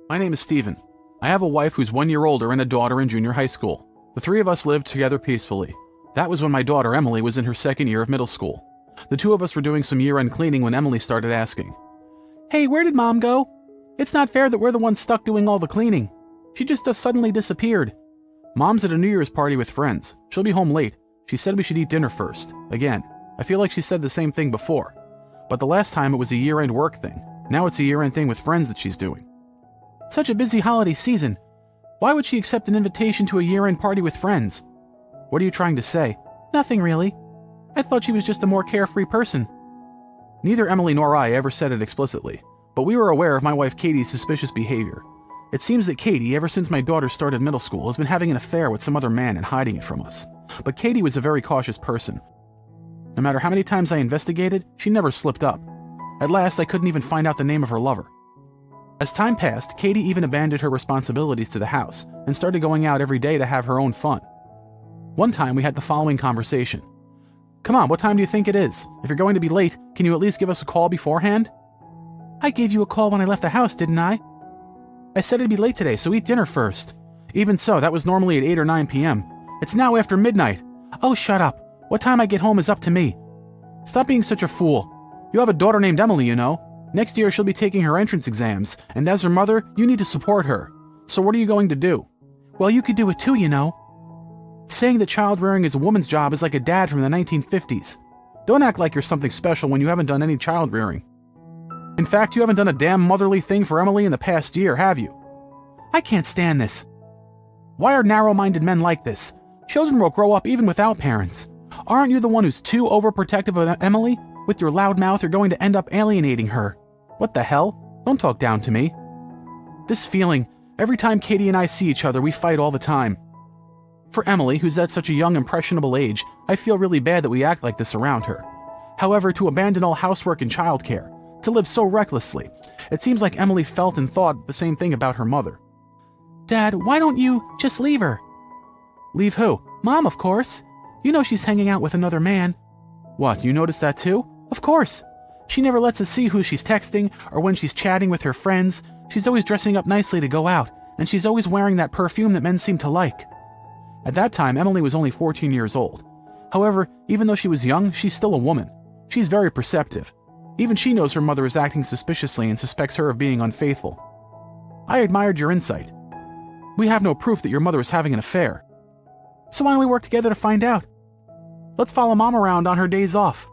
My name is Steven. I have a wife who's 1 year older and a daughter in junior high school. The three of us lived together peacefully. That was when my daughter Emily was in her second year of middle school. The two of us were doing some year-end cleaning when Emily started asking, "Hey, where did Mom go? It's not fair that we're the ones stuck doing all the cleaning. She just suddenly disappeared. Mom's at a New Year's party with friends. She'll be home late. She said we should eat dinner first." Again, I feel like she said the same thing before. But the last time it was a year-end work thing. Now it's a year-end thing with friends that she's doing. Such a busy holiday season. Why would she accept an invitation to a year-end party with friends? What are you trying to say? Nothing really. I thought she was just a more carefree person. Neither Emily nor I ever said it explicitly, but we were aware of my wife Katie's suspicious behavior. It seems that Katie, ever since my daughter started middle school, has been having an affair with some other man and hiding it from us. But Katie was a very cautious person. No matter how many times I investigated, she never slipped up. At last, I couldn't even find out the name of her lover. As time passed, Katie even abandoned her responsibilities to the house and started going out every day to have her own fun. One time we had the following conversation. "Come on, what time do you think it is? If you're going to be late, can you at least give us a call beforehand?" "I gave you a call when I left the house, didn't I?" "I said I'd be late today, so eat dinner first." "Even so, that was normally at 8 or 9 p.m. It's now after midnight." "Oh, shut up. What time I get home is up to me." "Stop being such a fool. You have a daughter named Emily, you know. Next year she'll be taking her entrance exams, and as her mother, you need to support her. So what are you going to do?" "Well, you could do it too, you know." Saying that child rearing is a woman's job is like a dad from the 1950s. Don't act like you're something special when you haven't done any child rearing. In fact, you haven't done a damn motherly thing for Emily in the past year, have you? "I can't stand this." Why are narrow-minded men like this? Children will grow up even without parents. Aren't you the one who's too overprotective of Emily? With your loud mouth, you're going to end up alienating her. What the hell? Don't talk down to me. This feeling, every time Katie and I see each other, we fight all the time. For Emily, who's at such a young, impressionable age, I feel really bad that we act like this around her. However, to abandon all housework and childcare, to live so recklessly, it seems like Emily felt and thought the same thing about her mother. "Dad, why don't you just leave her?" "Leave who?" "Mom, of course. You know she's hanging out with another man." "What, you noticed that too?" "Of course. She never lets us see who she's texting or when she's chatting with her friends. She's always dressing up nicely to go out, and she's always wearing that perfume that men seem to like." At that time, Emily was only 14 years old. However, even though she was young, she's still a woman. She's very perceptive. Even she knows her mother is acting suspiciously and suspects her of being unfaithful. I admired your insight. We have no proof that your mother is having an affair. So why don't we work together to find out? Let's follow Mom around on her days off.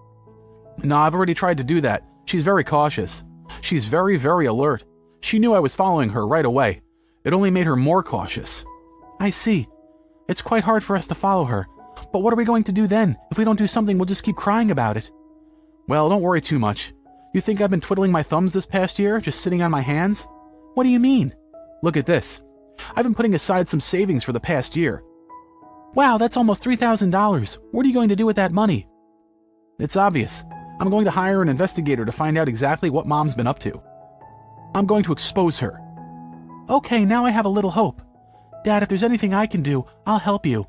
No, I've already tried to do that. She's very cautious. She's very, very alert. She knew I was following her right away. It only made her more cautious. I see. It's quite hard for us to follow her. But what are we going to do then? If we don't do something, we'll just keep crying about it. Well, don't worry too much. You think I've been twiddling my thumbs this past year, just sitting on my hands? What do you mean? Look at this. I've been putting aside some savings for the past year. Wow, that's almost $3,000. What are you going to do with that money? It's obvious. I'm going to hire an investigator to find out exactly what Mom's been up to. I'm going to expose her. Okay, now I have a little hope. Dad, if there's anything I can do, I'll help you.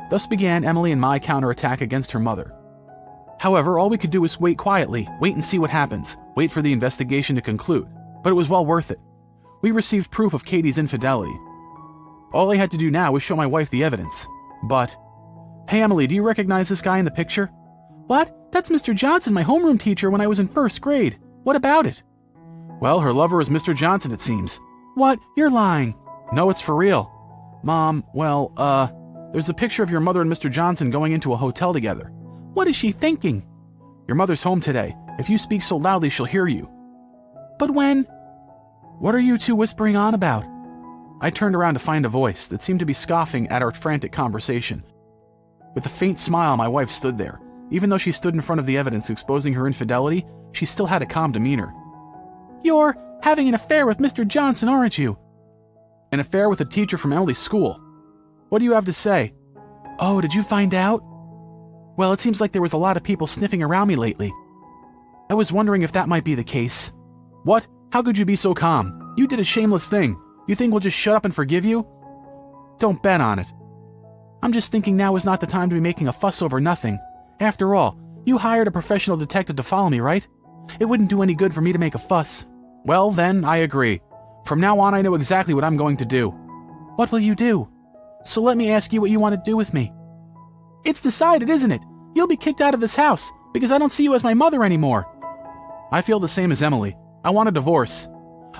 Thus began Emily and my counterattack against her mother. However, all we could do was wait quietly, wait and see what happens, wait for the investigation to conclude. But it was well worth it. We received proof of Katie's infidelity. All I had to do now was show my wife the evidence. But, hey Emily, do you recognize this guy in the picture? What? That's Mr. Johnson, my homeroom teacher when I was in first grade. What about it? Well, her lover is Mr. Johnson, it seems. What? You're lying. No, it's for real. Mom, well, there's a picture of your mother and Mr. Johnson going into a hotel together. What is she thinking? Your mother's home today. If you speak so loudly, she'll hear you. But when? What are you two whispering on about? I turned around to find a voice that seemed to be scoffing at our frantic conversation. With a faint smile, my wife stood there. Even though she stood in front of the evidence exposing her infidelity, she still had a calm demeanor. You're having an affair with Mr. Johnson, aren't you? An affair with a teacher from Emily's school. What do you have to say? Oh, did you find out? Well, it seems like there was a lot of people sniffing around me lately. I was wondering if that might be the case. What? How could you be so calm? You did a shameless thing. You think we'll just shut up and forgive you? Don't bet on it. I'm just thinking now is not the time to be making a fuss over nothing. After all, you hired a professional detective to follow me, right? It wouldn't do any good for me to make a fuss. Well, then, I agree. From now on, I know exactly what I'm going to do. What will you do? So let me ask you what you want to do with me. It's decided, isn't it? You'll be kicked out of this house because I don't see you as my mother anymore. I feel the same as Emily. I want a divorce.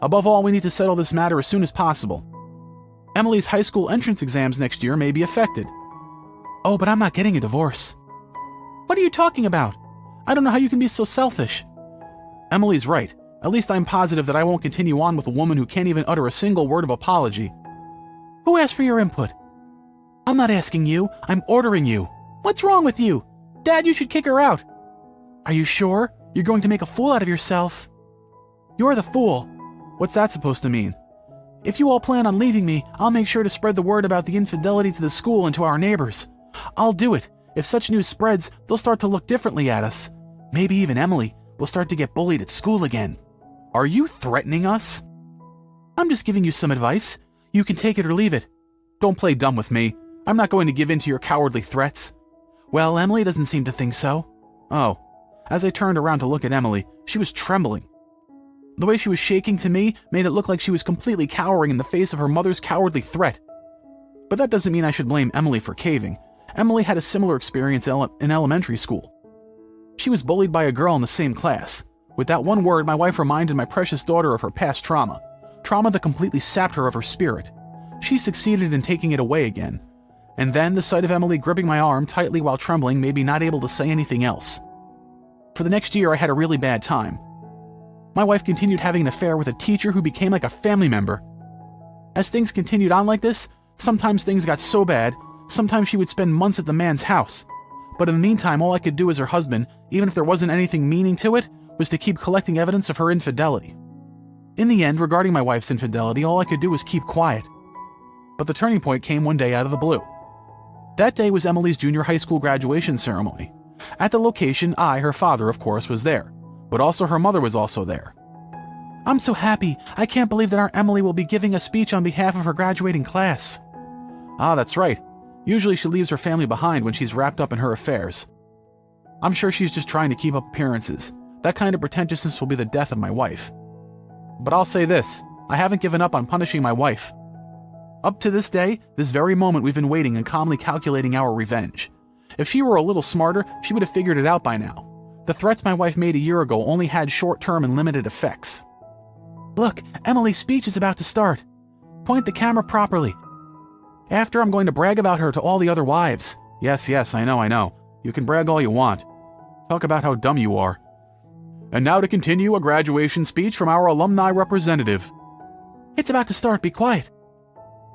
Above all, we need to settle this matter as soon as possible. Emily's high school entrance exams next year may be affected. Oh, but I'm not getting a divorce. What are you talking about? I don't know how you can be so selfish. Emily's right. At least I'm positive that I won't continue on with a woman who can't even utter a single word of apology. Who asked for your input? I'm not asking you. I'm ordering you. What's wrong with you? Dad, you should kick her out. Are you sure? You're going to make a fool out of yourself. You're the fool. What's that supposed to mean? If you all plan on leaving me, I'll make sure to spread the word about the infidelity to the school and to our neighbors. I'll do it. If such news spreads, they'll start to look differently at us. Maybe even Emily will start to get bullied at school again. Are you threatening us? I'm just giving you some advice. You can take it or leave it. Don't play dumb with me. I'm not going to give in to your cowardly threats. Well, Emily doesn't seem to think so. Oh. As I turned around to look at Emily, she was trembling. The way she was shaking to me made it look like she was completely cowering in the face of her mother's cowardly threat. But that doesn't mean I should blame Emily for caving. Emily had a similar experience in elementary school. She was bullied by a girl in the same class. With that one word, my wife reminded my precious daughter of her past trauma. Trauma that completely sapped her of her spirit. She succeeded in taking it away again. And then the sight of Emily gripping my arm tightly while trembling made me not able to say anything else. For the next year, I had a really bad time. My wife continued having an affair with a teacher who became like a family member. As things continued on like this, sometimes things got so bad, sometimes she would spend months at the man's house. But in the meantime, all I could do as her husband, even if there wasn't anything meaning to it, was to keep collecting evidence of her infidelity. In the end, regarding my wife's infidelity, all I could do was keep quiet. But the turning point came one day out of the blue. That day was Emily's junior high school graduation ceremony. At the location, I, her father, of course, was there, but also her mother was also there. I'm so happy. I can't believe that our Emily will be giving a speech on behalf of her graduating class. Ah, that's right. Usually she leaves her family behind when she's wrapped up in her affairs. I'm sure she's just trying to keep up appearances. That kind of pretentiousness will be the death of my wife. But I'll say this, I haven't given up on punishing my wife. Up to this day, this very moment we've been waiting and calmly calculating our revenge. If she were a little smarter, she would have figured it out by now. The threats my wife made a year ago only had short-term and limited effects. Look, Emily's speech is about to start. Point the camera properly. After, I'm going to brag about her to all the other wives. Yes, I know. You can brag all you want. Talk about how dumb you are. And now to continue, a graduation speech from our alumni representative. It's about to start, be quiet.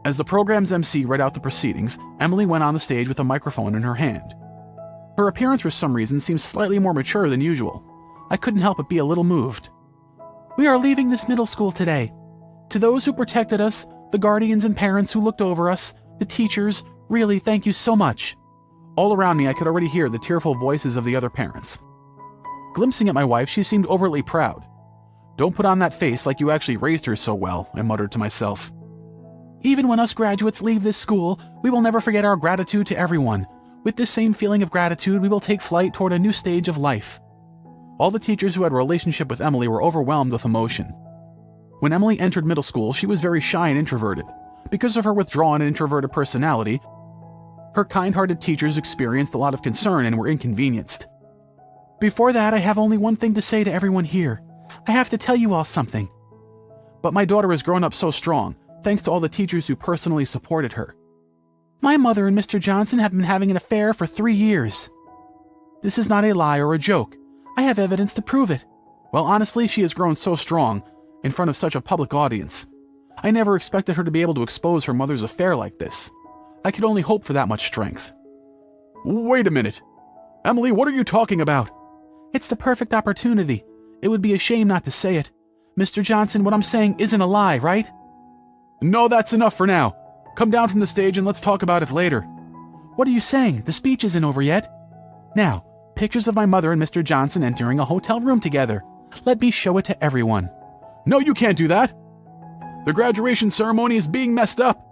As the program's MC read out the proceedings, Emily went on the stage with a microphone in her hand. Her appearance for some reason seemed slightly more mature than usual. I couldn't help but be a little moved. We are leaving this middle school today. To those who protected us, the guardians and parents who looked over us, the teachers, really thank you so much. All around me I could already hear the tearful voices of the other parents. Glimpsing at my wife, she seemed overtly proud. Don't put on that face like you actually raised her so well, I muttered to myself. Even when us graduates leave this school, we will never forget our gratitude to everyone. With this same feeling of gratitude, we will take flight toward a new stage of life. All the teachers who had a relationship with Emily were overwhelmed with emotion. When Emily entered middle school, she was very shy and introverted. Because of her withdrawn and introverted personality, her kind-hearted teachers experienced a lot of concern and were inconvenienced. Before that, I have only one thing to say to everyone here. I have to tell you all something. But my daughter has grown up so strong, thanks to all the teachers who personally supported her. My mother and Mr. Johnson have been having an affair for 3 years. This is not a lie or a joke. I have evidence to prove it. Well, honestly, she has grown so strong in front of such a public audience. I never expected her to be able to expose her mother's affair like this. I could only hope for that much strength. Wait a minute. Emily, what are you talking about? It's the perfect opportunity. It would be a shame not to say it. Mr. Johnson, what I'm saying isn't a lie, right? No, that's enough for now. Come down from the stage and let's talk about it later. What are you saying? The speech isn't over yet. Now, pictures of my mother and Mr. Johnson entering a hotel room together. Let me show it to everyone. No, you can't do that. The graduation ceremony is being messed up.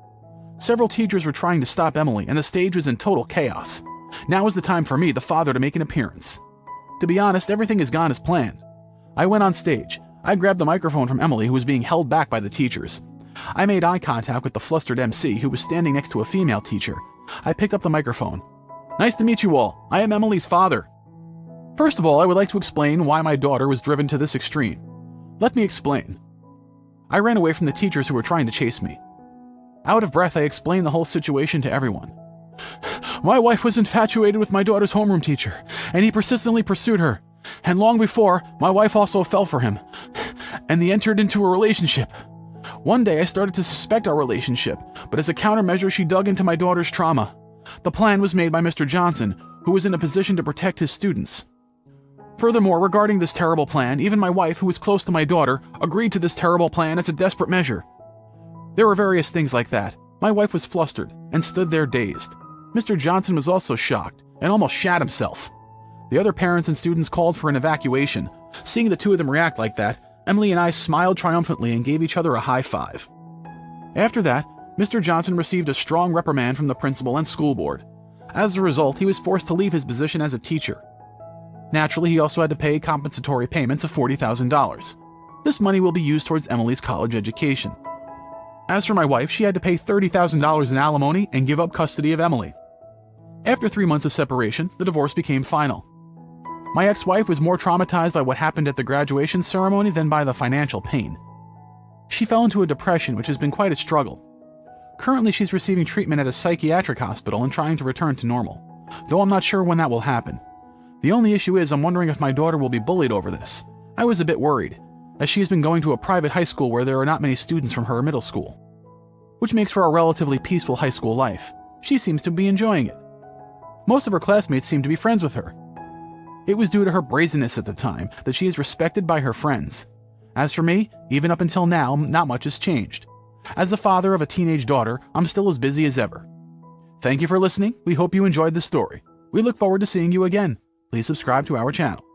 Several teachers were trying to stop Emily, and the stage was in total chaos. Now is the time for me, the father, to make an appearance. To be honest, everything has gone as planned. I went on stage. I grabbed the microphone from Emily, who was being held back by the teachers. I made eye contact with the flustered MC, who was standing next to a female teacher. I picked up the microphone. "Nice to meet you all. I am Emily's father. First of all, I would like to explain why my daughter was driven to this extreme. Let me explain. I ran away from the teachers who were trying to chase me. Out of breath, I explained the whole situation to everyone. My wife was infatuated with my daughter's homeroom teacher, and he persistently pursued her. And long before, my wife also fell for him, and they entered into a relationship. One day, I started to suspect our relationship, but as a countermeasure, she dug into my daughter's trauma. The plan was made by Mr. Johnson, who was in a position to protect his students. Furthermore, regarding this terrible plan, even my wife, who was close to my daughter, agreed to this terrible plan as a desperate measure. There were various things like that. My wife was flustered and stood there dazed. Mr. Johnson was also shocked and almost shat himself. The other parents and students called for an evacuation. Seeing the two of them react like that, Emily and I smiled triumphantly and gave each other a high five. After that, Mr. Johnson received a strong reprimand from the principal and school board. As a result, he was forced to leave his position as a teacher. Naturally, he also had to pay compensatory payments of $40,000. This money will be used towards Emily's college education. As for my wife, she had to pay $30,000 in alimony and give up custody of Emily. After 3 months of separation, the divorce became final. My ex-wife was more traumatized by what happened at the graduation ceremony than by the financial pain. She fell into a depression, which has been quite a struggle. Currently, she's receiving treatment at a psychiatric hospital and trying to return to normal, though I'm not sure when that will happen. The only issue is I'm wondering if my daughter will be bullied over this. I was a bit worried, as she has been going to a private high school where there are not many students from her middle school, which makes for a relatively peaceful high school life. She seems to be enjoying it. Most of her classmates seem to be friends with her. It was due to her brazenness at the time that she is respected by her friends. As for me, even up until now, not much has changed. As the father of a teenage daughter, I'm still as busy as ever. Thank you for listening. We hope you enjoyed this story. We look forward to seeing you again. Please subscribe to our channel.